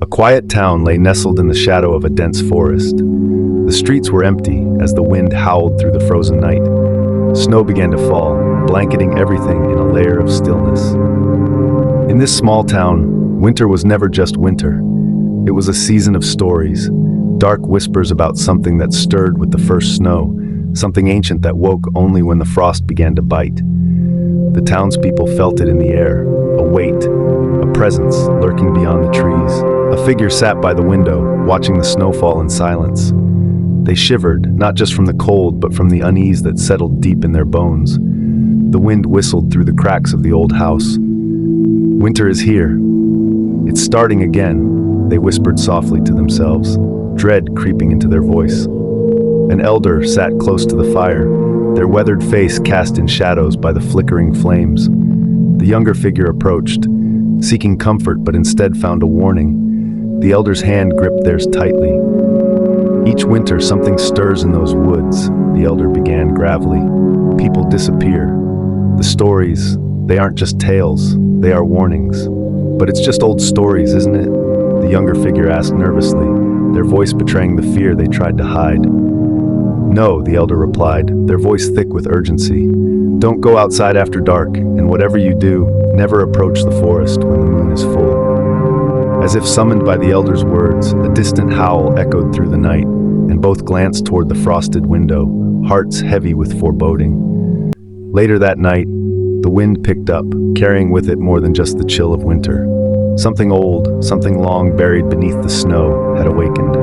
A quiet town lay nestled in the shadow of a dense forest. The streets were empty as the wind howled through the frozen night. Snow began to fall, blanketing everything in a layer of stillness. In this small town, winter was never just winter. It was a season of stories, dark whispers about something that stirred with the first snow, something ancient that woke only when the frost began to bite. The townspeople felt it in the air, a weight, a presence lurking beyond the trees. A figure sat by the window, watching the snow fall in silence. They shivered, not just from the cold, but from the unease that settled deep in their bones. The wind whistled through the cracks of the old house. Winter is here. It's starting again, they whispered softly to themselves, dread creeping into their voice. An elder sat close to the fire, their weathered face cast in shadows by the flickering flames. The younger figure approached, seeking comfort but instead found a warning. The elder's hand gripped theirs tightly. Each winter something stirs in those woods, the elder began gravely. People disappear. The stories, they aren't just tales, they are warnings. But it's just old stories, isn't it? The younger figure asked nervously, their voice betraying the fear they tried to hide. No, the elder replied, their voice thick with urgency. Don't go outside after dark, and whatever you do, never approach the forest when the moon is full. As if summoned by the elder's words, a distant howl echoed through the night, and both glanced toward the frosted window, hearts heavy with foreboding. Later that night, the wind picked up, carrying with it more than just the chill of winter. Something old, something long buried beneath the snow, had awakened.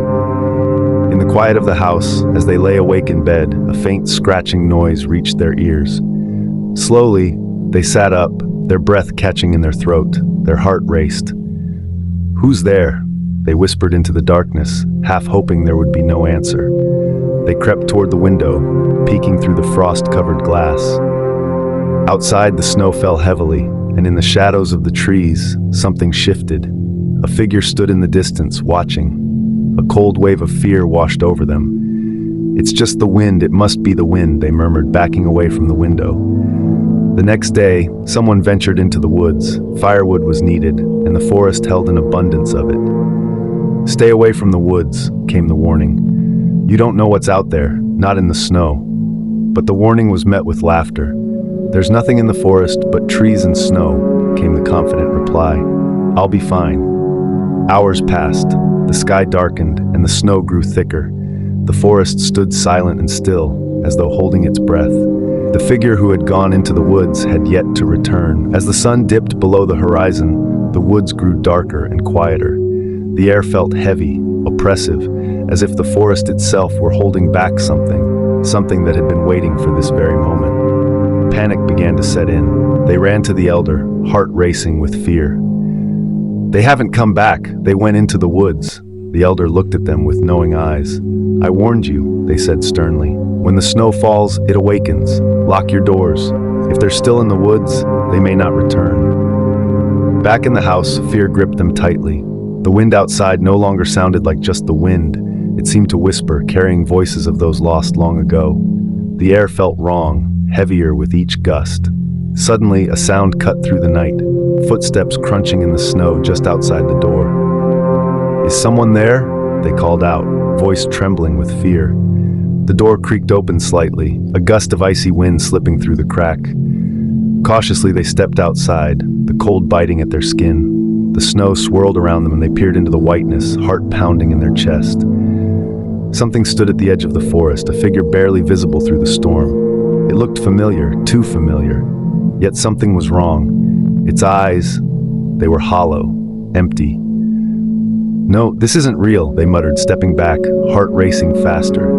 In the quiet of the house, as they lay awake in bed, a faint scratching noise reached their ears. Slowly, they sat up, their breath catching in their throat, their heart raced. "Who's there?" They whispered into the darkness, half hoping there would be no answer. They crept toward the window, peeking through the frost-covered glass. Outside, the snow fell heavily, and in the shadows of the trees, something shifted. A figure stood in the distance, watching. A cold wave of fear washed over them. "It's just the wind, it must be the wind," they murmured, backing away from the window. The next day, someone ventured into the woods. Firewood was needed, and the forest held an abundance of it. "Stay away from the woods," came the warning. "You don't know what's out there, not in the snow." But the warning was met with laughter. "There's nothing in the forest but trees and snow," came the confident reply. "I'll be fine." Hours passed. The sky darkened, and the snow grew thicker. The forest stood silent and still, as though holding its breath. The figure who had gone into the woods had yet to return. As the sun dipped below the horizon, the woods grew darker and quieter. The air felt heavy, oppressive, as if the forest itself were holding back something that had been waiting for this very moment. Panic began to set in. They ran to the elder, heart racing with fear. "They haven't come back, they went into the woods." The elder looked at them with knowing eyes. "I warned you," they said sternly. "When the snow falls, it awakens. Lock your doors. If they're still in the woods, they may not return." Back in the house, fear gripped them tightly. The wind outside no longer sounded like just the wind. It seemed to whisper, carrying voices of those lost long ago. The air felt wrong, heavier with each gust. Suddenly, a sound cut through the night, footsteps crunching in the snow just outside the door. "Is someone there?" they called out, voice trembling with fear. The door creaked open slightly, a gust of icy wind slipping through the crack. Cautiously, they stepped outside, the cold biting at their skin. The snow swirled around them and they peered into the whiteness, heart pounding in their chest. Something stood at the edge of the forest, a figure barely visible through the storm. It looked familiar, too familiar. Yet something was wrong. Its eyes, they were hollow, empty. "No, this isn't real," they muttered, stepping back, heart racing faster.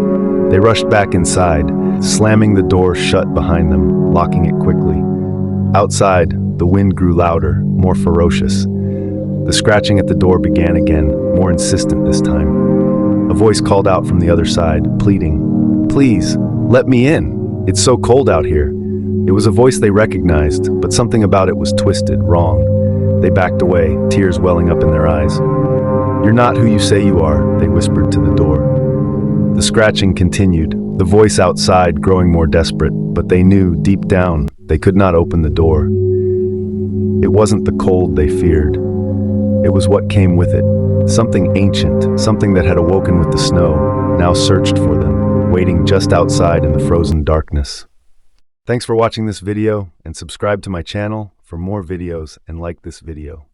They rushed back inside, slamming the door shut behind them, locking it quickly. Outside, the wind grew louder, more ferocious. The scratching at the door began again, more insistent this time. A voice called out from the other side, pleading, "Please, let me in. It's so cold out here." It was a voice they recognized, but something about it was twisted, wrong. They backed away, tears welling up in their eyes. "You're not who you say you are," they whispered to the door. The scratching continued, the voice outside growing more desperate, but they knew, deep down, they could not open the door. It wasn't the cold they feared. It was what came with it. Something ancient, something that had awoken with the snow, now searched for them, waiting just outside in the frozen darkness. Thanks for watching this video, and subscribe to my channel for more videos, and like this video.